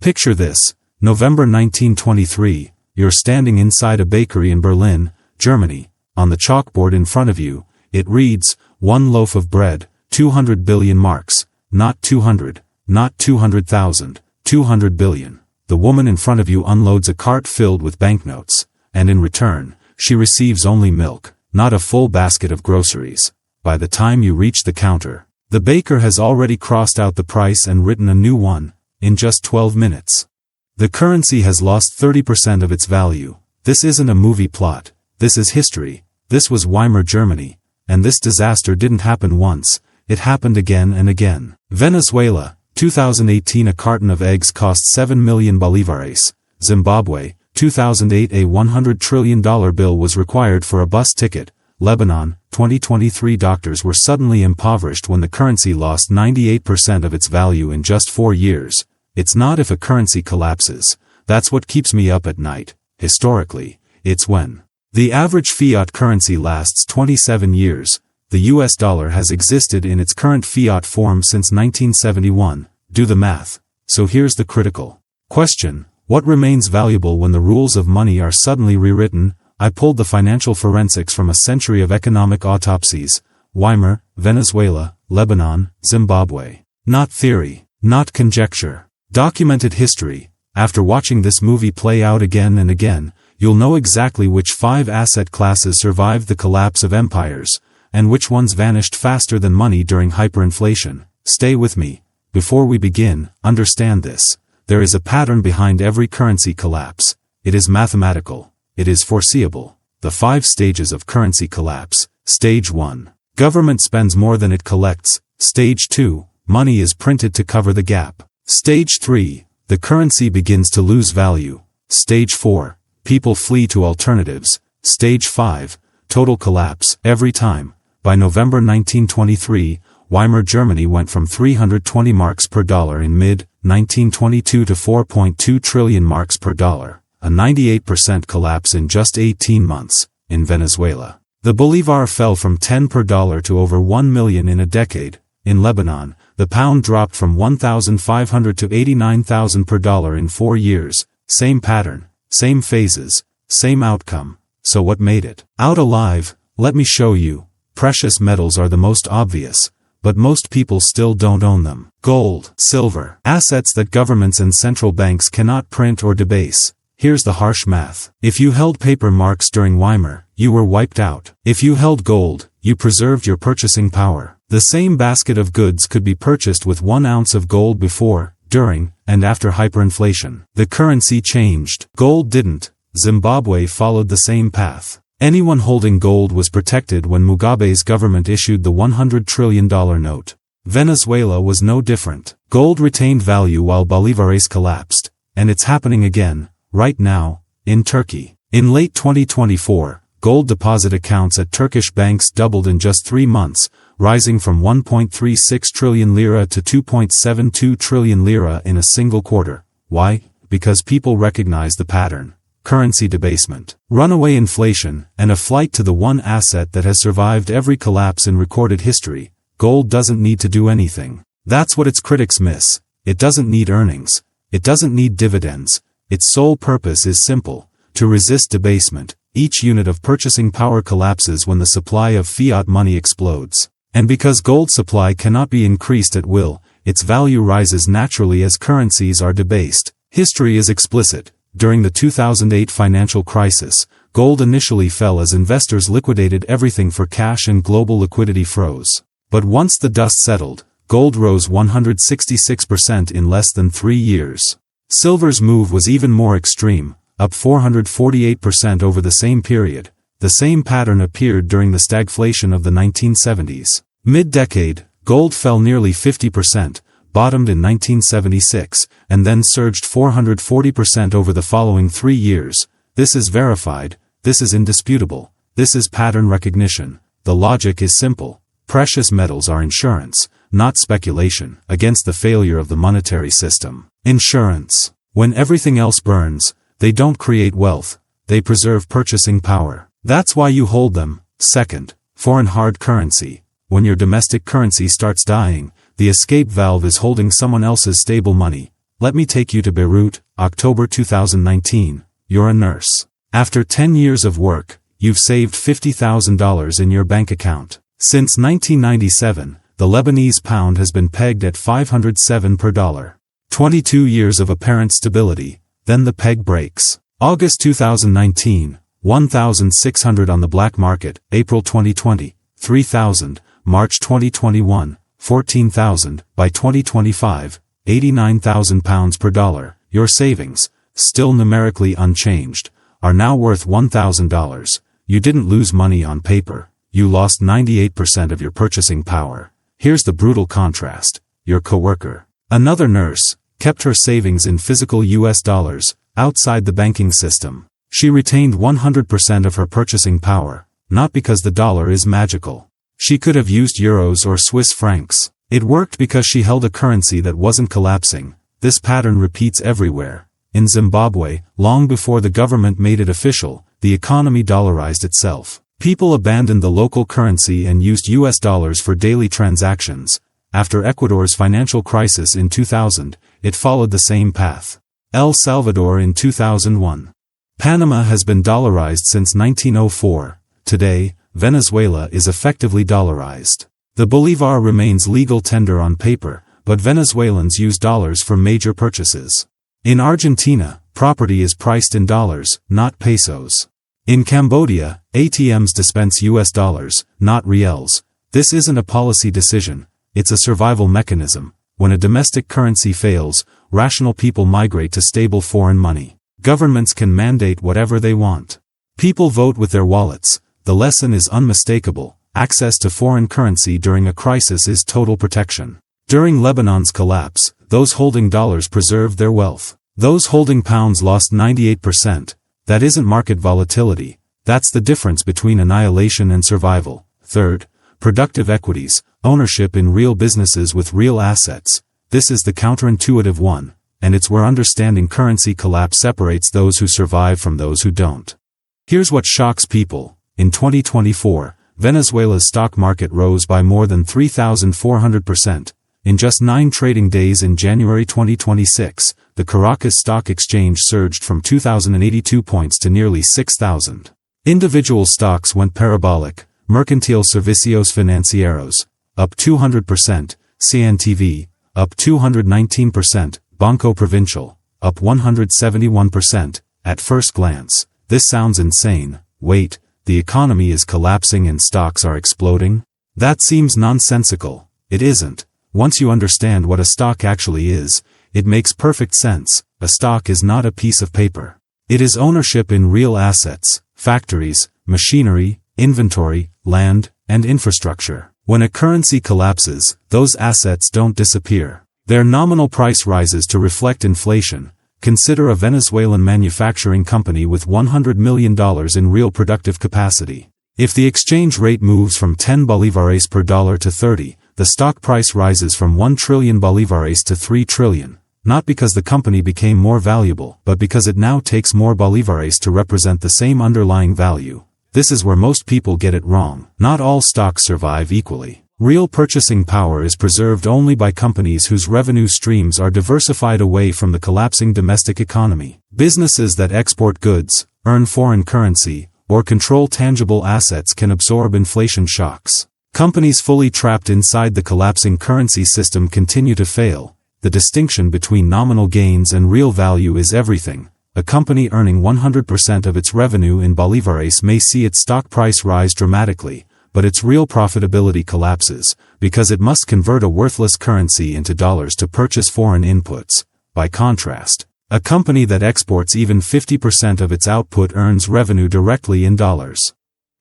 Picture this, November 1923, you're standing inside a bakery in Berlin, Germany. On the chalkboard in front of you, it reads, 1 loaf of bread, 200 billion marks, not 200, not 200,000, 200 billion. The woman in front of you unloads a cart filled with banknotes, and in return, she receives only milk, not a full basket of groceries. By the time you reach the counter, the baker has already crossed out the price and written a new one, in just 12 minutes. The currency has lost 30% of its value. This isn't a movie plot, this is history. This was Weimar Germany, and this disaster didn't happen once, it happened again and again. Venezuela, 2018, a carton of eggs cost 7 million bolivares. Zimbabwe, 2008, a $100 trillion bill was required for a bus ticket. Lebanon, 2023, doctors were suddenly impoverished when the currency lost 98% of its value in just 4 years. It's not if a currency collapses, that's what keeps me up at night. Historically, it's when the average fiat currency lasts 27 years. The US dollar has existed in its current fiat form since 1971. Do the math. So here's the critical question. What remains valuable when the rules of money are suddenly rewritten? I pulled the financial forensics from a century of economic autopsies. Weimar, Venezuela, Lebanon, Zimbabwe. Not theory, not conjecture. Documented history. After watching this movie play out again and again, you'll know exactly which 5 asset classes survived the collapse of empires, and which ones vanished faster than money during hyperinflation. Stay with me. Before we begin, understand this. There is a pattern behind every currency collapse. It is mathematical. It is foreseeable. The 5 stages of currency collapse. Stage 1. Government spends more than it collects. Stage 2. Money is printed to cover the gap. Stage 3. The currency begins to lose value. Stage 4. People flee to alternatives. Stage 5. Total collapse. Every time. By November 1923, Weimar Germany went from 320 marks per dollar in mid-1922 to 4.2 trillion marks per dollar, a 98% collapse in just 18 months. In Venezuela, the bolivar fell from 10 per dollar to over 1 million in a decade. In Lebanon, the pound dropped from 1,500 to 89,000 per dollar in 4 years. Same pattern, same phases, same outcome. So what made it out alive? Let me show you. Precious metals are the most obvious, but most people still don't own them. Gold, silver, assets that governments and central banks cannot print or debase. Here's the harsh math. If you held paper marks during Weimar, you were wiped out. If you held gold, you preserved your purchasing power. The same basket of goods could be purchased with 1 ounce of gold before, during, and after hyperinflation. The currency changed. Gold didn't. Zimbabwe followed the same path. Anyone holding gold was protected when Mugabe's government issued the $100 trillion note. Venezuela was no different. Gold retained value while bolivares collapsed. And it's happening again, right now, in Turkey. In late 2024, gold deposit accounts at Turkish banks doubled in just 3 months, rising from 1.36 trillion lira to 2.72 trillion lira in a single quarter. Why? Because people recognize the pattern. Currency debasement, runaway inflation, and a flight to the one asset that has survived every collapse in recorded history. Gold doesn't need to do anything. That's what its critics miss. It doesn't need earnings. It doesn't need dividends. Its sole purpose is simple: to resist debasement. Each unit of purchasing power collapses when the supply of fiat money explodes. And because gold supply cannot be increased at will, its value rises naturally as currencies are debased. History is explicit. During the 2008 financial crisis, gold initially fell as investors liquidated everything for cash and global liquidity froze. But once the dust settled, gold rose 166% in less than 3 years. Silver's move was even more extreme, up 448% over the same period. The same pattern appeared during the stagflation of the 1970s. Mid-decade, gold fell nearly 50%, bottomed in 1976, and then surged 440% over the following 3 years. This is verified, this is indisputable, this is pattern recognition. The logic is simple. Precious metals are insurance, not speculation, against the failure of the monetary system. Insurance. When everything else burns, they don't create wealth, they preserve purchasing power. That's why you hold them. Second, foreign hard currency. When your domestic currency starts dying, the escape valve is holding someone else's stable money. Let me take you to Beirut, October 2019. You're a nurse. After 10 years of work, you've saved $50,000 in your bank account. Since 1997, the Lebanese pound has been pegged at 507 per dollar. 22 years of apparent stability, then the peg breaks. August 2019, 1,600 on the black market, April 2020, 3,000, March 2021, 14,000, by 2025, 89,000 pounds per dollar. Your savings, still numerically unchanged, are now worth $1,000. You didn't lose money on paper, you lost 98% of your purchasing power. Here's the brutal contrast. Your coworker, another nurse, kept her savings in physical US dollars, outside the banking system. She retained 100% of her purchasing power, not because the dollar is magical. She could have used euros or Swiss francs. It worked because she held a currency that wasn't collapsing. This pattern repeats everywhere. In Zimbabwe, long before the government made it official, the economy dollarized itself. People abandoned the local currency and used US dollars for daily transactions. After Ecuador's financial crisis in 2000, it followed the same path. El Salvador in 2001. Panama has been dollarized since 1904. Today, Venezuela is effectively dollarized. The bolivar remains legal tender on paper, but Venezuelans use dollars for major purchases. In Argentina, property is priced in dollars, not pesos. In Cambodia, ATMs dispense US dollars, not reals. This isn't a policy decision, it's a survival mechanism. When a domestic currency fails, rational people migrate to stable foreign money. Governments can mandate whatever they want. People vote with their wallets. The lesson is unmistakable. Access to foreign currency during a crisis is total protection. During Lebanon's collapse, those holding dollars preserved their wealth. Those holding pounds lost 98%. That isn't market volatility. That's the difference between annihilation and survival. Third, productive equities, ownership in real businesses with real assets. This is the counterintuitive one, and it's where understanding currency collapse separates those who survive from those who don't. Here's what shocks people. In 2024, Venezuela's stock market rose by more than 3,400%. In just 9 trading days in January 2026, the Caracas Stock Exchange surged from 2,082 points to nearly 6,000. Individual stocks went parabolic. Mercantil Servicios Financieros, up 200%, CNTV, up 219%, Banco Provincial, up 171%. At first glance, this sounds insane. Wait, the economy is collapsing and stocks are exploding? That seems nonsensical. It isn't. Once you understand what a stock actually is, it makes perfect sense. A stock is not a piece of paper. It is ownership in real assets, factories, machinery, inventory, land, and infrastructure. When a currency collapses, those assets don't disappear. Their nominal price rises to reflect inflation. Consider a Venezuelan manufacturing company with $100 million in real productive capacity. If the exchange rate moves from 10 bolivares per dollar to 30, the stock price rises from 1 trillion bolivares to 3 trillion. Not because the company became more valuable, but because it now takes more bolivares to represent the same underlying value. This is where most people get it wrong. Not all stocks survive equally. Real purchasing power is preserved only by companies whose revenue streams are diversified away from the collapsing domestic economy. Businesses that export goods, earn foreign currency, or control tangible assets can absorb inflation shocks. Companies fully trapped inside the collapsing currency system continue to fail. The distinction between nominal gains and real value is everything. A company earning 100% of its revenue in bolivares may see its stock price rise dramatically, but its real profitability collapses, because it must convert a worthless currency into dollars to purchase foreign inputs. By contrast, a company that exports even 50% of its output earns revenue directly in dollars.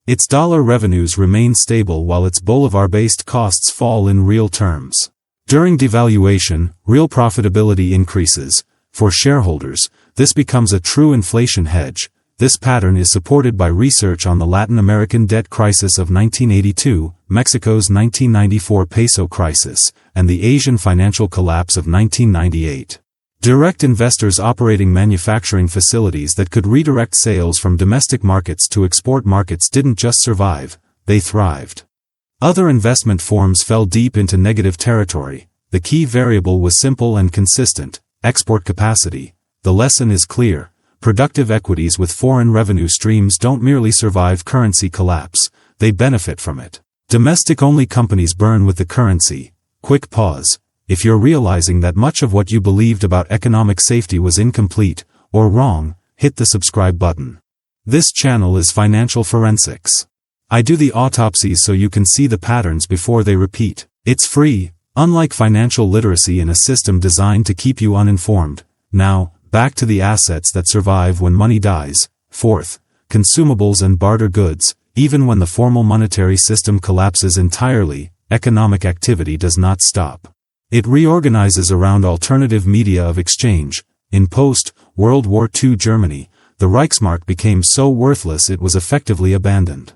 Its dollar revenues remain stable while its bolivar-based costs fall in real terms. During devaluation, real profitability increases. For shareholders, this becomes a true inflation hedge. This pattern is supported by research on the Latin American debt crisis of 1982, Mexico's 1994 peso crisis, and the Asian financial collapse of 1998. Direct investors operating manufacturing facilities that could redirect sales from domestic markets to export markets didn't just survive, they thrived. Other investment forms fell deep into negative territory. The key variable was simple and consistent: export capacity. The lesson is clear. Productive equities with foreign revenue streams don't merely survive currency collapse, they benefit from it. Domestic-only companies burn with the currency. Quick pause. If you're realizing that much of what you believed about economic safety was incomplete or wrong, hit the subscribe button. This channel is Financial Forensics. I do the autopsies so you can see the patterns before they repeat. It's free, unlike financial literacy in a system designed to keep you uninformed. Now, back to the assets that survive when money dies. Fourth, consumables and barter goods. Even when the formal monetary system collapses entirely, economic activity does not stop. It reorganizes around alternative media of exchange. In post-World War II Germany, the Reichsmark became so worthless it was effectively abandoned.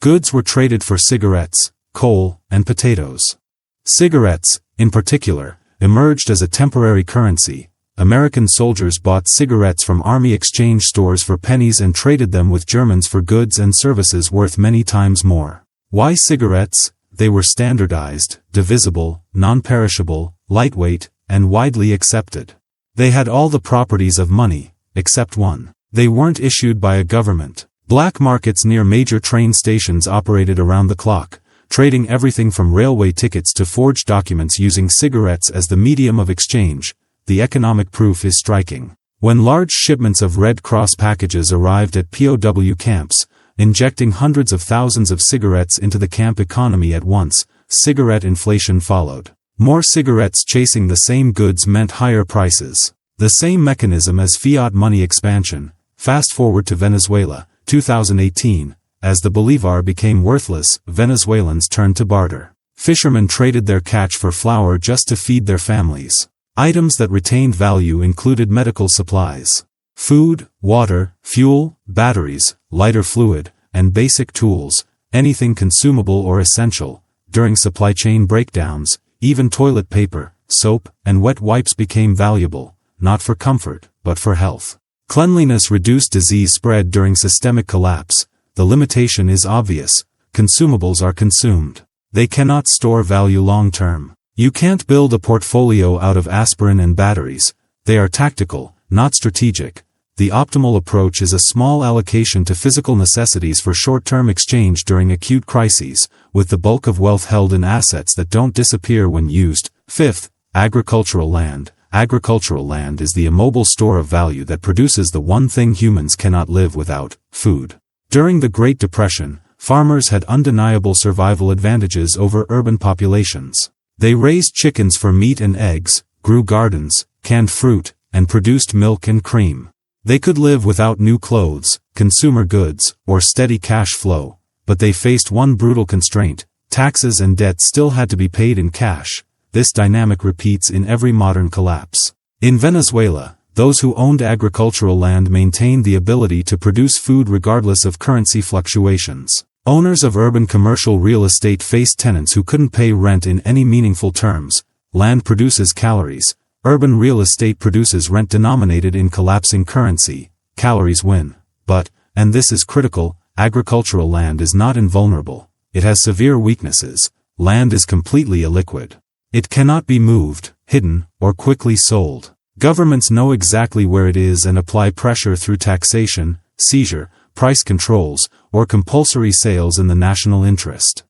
Goods were traded for cigarettes, coal, and potatoes. Cigarettes, in particular, emerged as a temporary currency. American soldiers bought cigarettes from army exchange stores for pennies and traded them with Germans for goods and services worth many times more. Why cigarettes? They were standardized, divisible, non-perishable, lightweight, and widely accepted. They had all the properties of money, except one. They weren't issued by a government. Black markets near major train stations operated around the clock, trading everything from railway tickets to forged documents using cigarettes as the medium of exchange. The economic proof is striking. When large shipments of Red Cross packages arrived at POW camps, injecting hundreds of thousands of cigarettes into the camp economy at once, cigarette inflation followed. More cigarettes chasing the same goods meant higher prices. The same mechanism as fiat money expansion. Fast forward to Venezuela, 2018. As the bolivar became worthless, Venezuelans turned to barter. Fishermen traded their catch for flour just to feed their families. Items that retained value included medical supplies, food, water, fuel, batteries, lighter fluid, and basic tools, anything consumable or essential. During supply chain breakdowns, even toilet paper, soap, and wet wipes became valuable, not for comfort, but for health. Cleanliness reduced disease spread during systemic collapse. The limitation is obvious. Consumables are consumed. They cannot store value long-term. You can't build a portfolio out of aspirin and batteries. They are tactical, not strategic. The optimal approach is a small allocation to physical necessities for short-term exchange during acute crises, with the bulk of wealth held in assets that don't disappear when used. Fifth, agricultural land. Agricultural land is the immobile store of value that produces the one thing humans cannot live without: food. During the Great Depression, farmers had undeniable survival advantages over urban populations. They raised chickens for meat and eggs, grew gardens, canned fruit, and produced milk and cream. They could live without new clothes, consumer goods, or steady cash flow, but they faced one brutal constraint: taxes and debt still had to be paid in cash. This dynamic repeats in every modern collapse. In Venezuela, those who owned agricultural land maintained the ability to produce food regardless of currency fluctuations. Owners of urban commercial real estate faced tenants who couldn't pay rent in any meaningful terms. Land produces calories. Urban real estate produces rent denominated in collapsing currency. Calories win. But, and this is critical, agricultural land is not invulnerable. It has severe weaknesses. Land is completely illiquid. It cannot be moved, hidden, or quickly sold. Governments know exactly where it is and apply pressure through taxation, seizure, price controls, or compulsory sales in the national interest.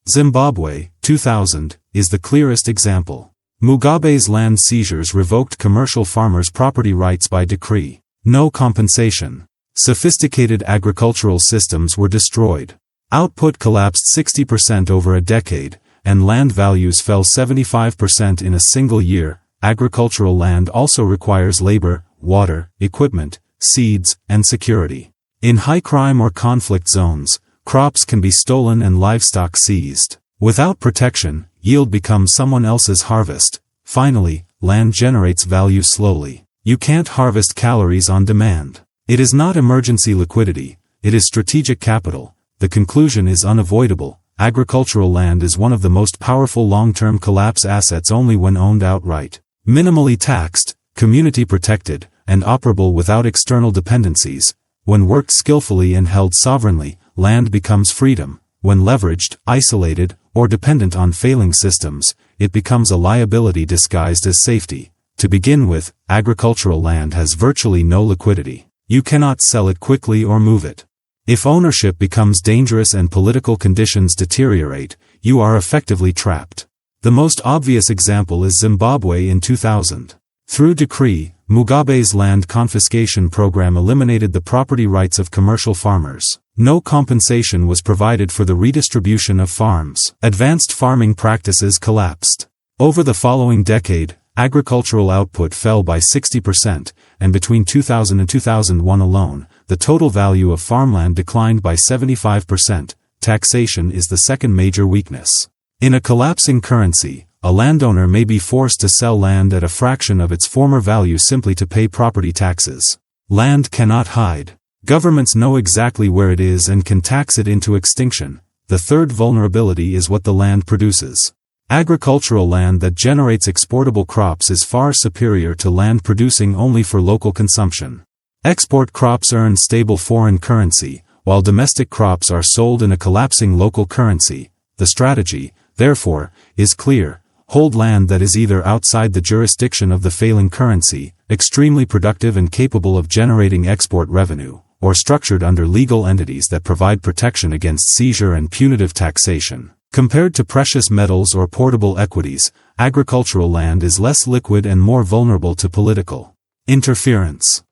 Zimbabwe, 2000, is the clearest example. Mugabe's land seizures revoked commercial farmers' property rights by decree. No compensation. Sophisticated agricultural systems were destroyed. Output collapsed 60% over a decade, and land values fell 75% in a single year. Agricultural land also requires labor, water, equipment, seeds, and security. In high crime or conflict zones, crops can be stolen and livestock seized. Without protection, yield becomes someone else's harvest. Finally, land generates value slowly. You can't harvest calories on demand. It is not emergency liquidity, it is strategic capital. The conclusion is unavoidable. Agricultural land is one of the most powerful long-term collapse assets only when owned outright. Minimally taxed, community protected, and operable without external dependencies. When worked skillfully and held sovereignly, land becomes freedom. When leveraged, isolated, or dependent on failing systems, it becomes a liability disguised as safety. To begin with, agricultural land has virtually no liquidity. You cannot sell it quickly or move it. If ownership becomes dangerous and political conditions deteriorate, you are effectively trapped. The most obvious example is Zimbabwe in 2000. Through decree, Mugabe's land confiscation program eliminated the property rights of commercial farmers. No compensation was provided for the redistribution of farms. Advanced farming practices collapsed. Over the following decade, agricultural output fell by 60%, and between 2000 and 2001 alone, the total value of farmland declined by 75%. Taxation is the second major weakness. In a collapsing currency, a landowner may be forced to sell land at a fraction of its former value simply to pay property taxes. Land cannot hide. Governments know exactly where it is and can tax it into extinction. The third vulnerability is what the land produces. Agricultural land that generates exportable crops is far superior to land producing only for local consumption. Export crops earn stable foreign currency, while domestic crops are sold in a collapsing local currency. The strategy, therefore, is clear. Hold land that is either outside the jurisdiction of the failing currency, extremely productive and capable of generating export revenue, or structured under legal entities that provide protection against seizure and punitive taxation. Compared to precious metals or portable equities, agricultural land is less liquid and more vulnerable to political interference.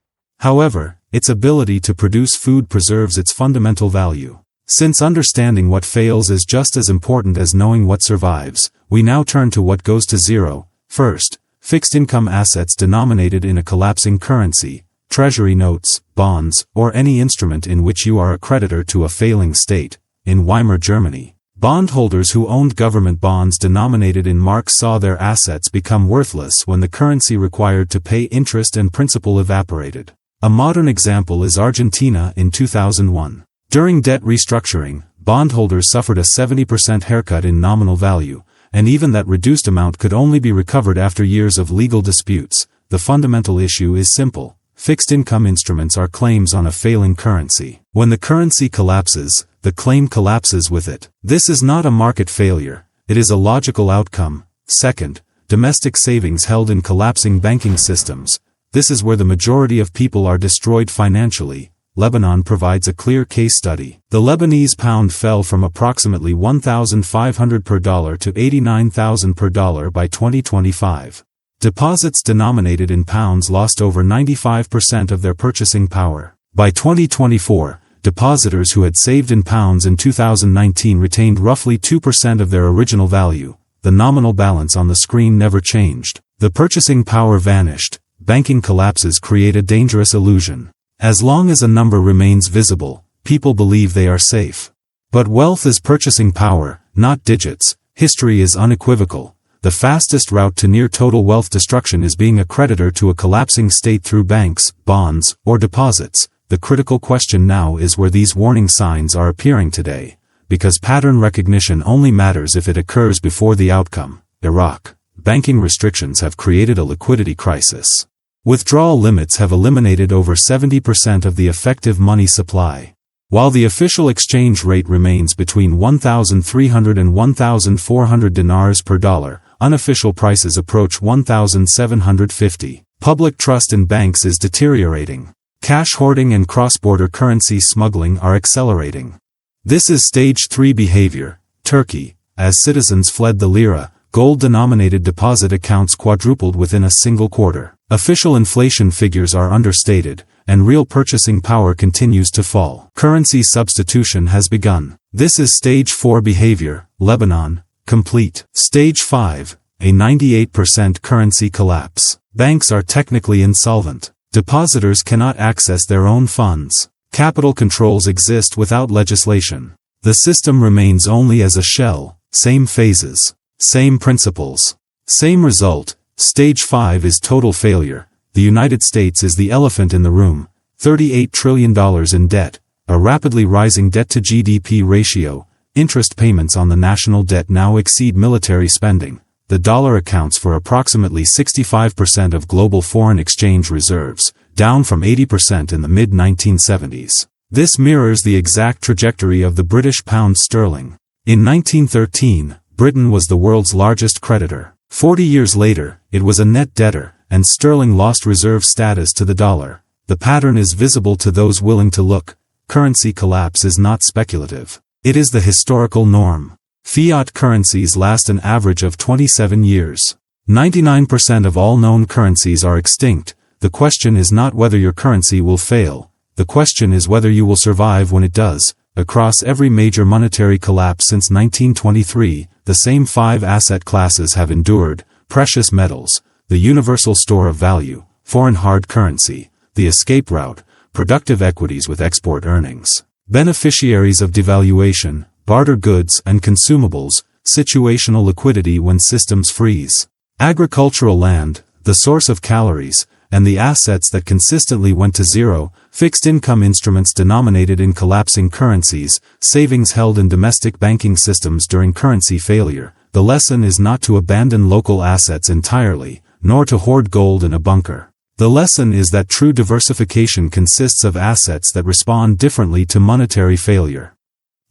However, its ability to produce food preserves its fundamental value. Since understanding what fails is just as important as knowing what survives, we now turn to what goes to zero. First, fixed income assets denominated in a collapsing currency, treasury notes, bonds, or any instrument in which you are a creditor to a failing state. In Weimar Germany, bondholders who owned government bonds denominated in marks saw their assets become worthless when the currency required to pay interest and principal evaporated. A modern example is Argentina in 2001. During debt restructuring, bondholders suffered a 70% haircut in nominal value, and even that reduced amount could only be recovered after years of legal disputes. The fundamental issue is simple. Fixed income instruments are claims on a failing currency. When the currency collapses, the claim collapses with it. This is not a market failure, it is a logical outcome. Second, domestic savings held in collapsing banking systems. This is where the majority of people are destroyed financially. Lebanon provides a clear case study. The Lebanese pound fell from approximately 1,500 per dollar to 89,000 per dollar by 2025. Deposits denominated in pounds lost over 95% of their purchasing power. By 2024, depositors who had saved in pounds in 2019 retained roughly 2% of their original value. The nominal balance on the screen never changed. The purchasing power vanished. Banking collapses create a dangerous illusion. As long as a number remains visible, people believe they are safe. But wealth is purchasing power, not digits. History is unequivocal. The fastest route to near total wealth destruction is being a creditor to a collapsing state through banks, bonds, or deposits. The critical question now is where these warning signs are appearing today, because pattern recognition only matters if it occurs before the outcome. Iraq. Banking restrictions have created a liquidity crisis. Withdrawal limits have eliminated over 70% of the effective money supply. While the official exchange rate remains between 1,300 and 1,400 dinars per dollar, unofficial prices approach 1,750. Public trust in banks is deteriorating. Cash hoarding and cross-border currency smuggling are accelerating. This is stage 3 behavior. Turkey. As citizens fled the lira, gold-denominated deposit accounts quadrupled within a single quarter. Official inflation figures are understated, and real purchasing power continues to fall. Currency substitution has begun. This is stage 4 behavior. Lebanon. Complete. Stage 5. A 98% currency collapse. Banks are technically insolvent. Depositors cannot access their own funds. Capital controls exist without legislation. The system remains only as a shell. Same phases. Same principles. Same result. Stage 5 is total failure. The United States is the elephant in the room. $38 trillion in debt. A rapidly rising debt-to-GDP ratio. Interest payments on the national debt now exceed military spending. The dollar accounts for approximately 65% of global foreign exchange reserves, down from 80% in the mid-1970s. This mirrors the exact trajectory of the British pound sterling. In 1913, Britain was the world's largest creditor. 40 years later, it was a net debtor, and sterling lost reserve status to the dollar. The pattern is visible to those willing to look. Currency collapse is not speculative. It is the historical norm. Fiat currencies last an average of 27 years. 99% of all known currencies are extinct. The question is not whether your currency will fail. The question is whether you will survive when it does. Across every major monetary collapse since 1923, the same 5 asset classes have endured: precious metals, the universal store of value; foreign hard currency, the escape route; productive equities with export earnings; beneficiaries of devaluation, barter goods and consumables; situational liquidity when systems freeze; agricultural land, the source of calories, and the assets that consistently went to zero; fixed income instruments denominated in collapsing currencies; savings held in domestic banking systems during currency failure. The lesson is not to abandon local assets entirely, nor to hoard gold in a bunker. The lesson is that true diversification consists of assets that respond differently to monetary failure.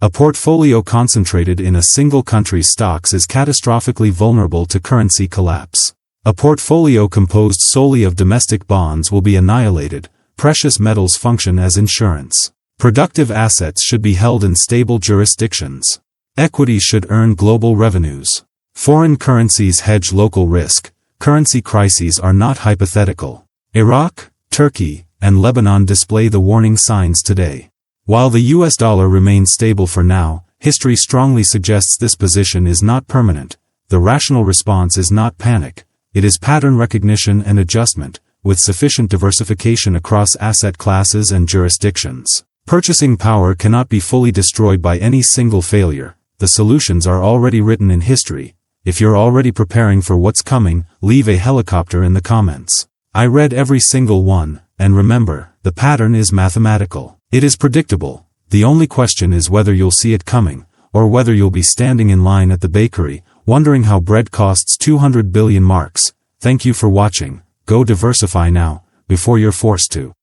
A portfolio concentrated in a single country's stocks is catastrophically vulnerable to currency collapse. A portfolio composed solely of domestic bonds will be annihilated. Precious metals function as insurance. Productive assets should be held in stable jurisdictions. Equities should earn global revenues. Foreign currencies hedge local risk. Currency crises are not hypothetical. Iraq, Turkey, and Lebanon display the warning signs today. While the US dollar remains stable for now, history strongly suggests this position is not permanent. The rational response is not panic. It is pattern recognition and adjustment, with sufficient diversification across asset classes and jurisdictions. Purchasing power cannot be fully destroyed by any single failure. The solutions are already written in history. If you're already preparing for what's coming, leave a helicopter in the comments. I read every single one, and remember, the pattern is mathematical. It is predictable. The only question is whether you'll see it coming, or whether you'll be standing in line at the bakery, wondering how bread costs 200 billion marks. Thank you for watching. Go diversify now, before you're forced to.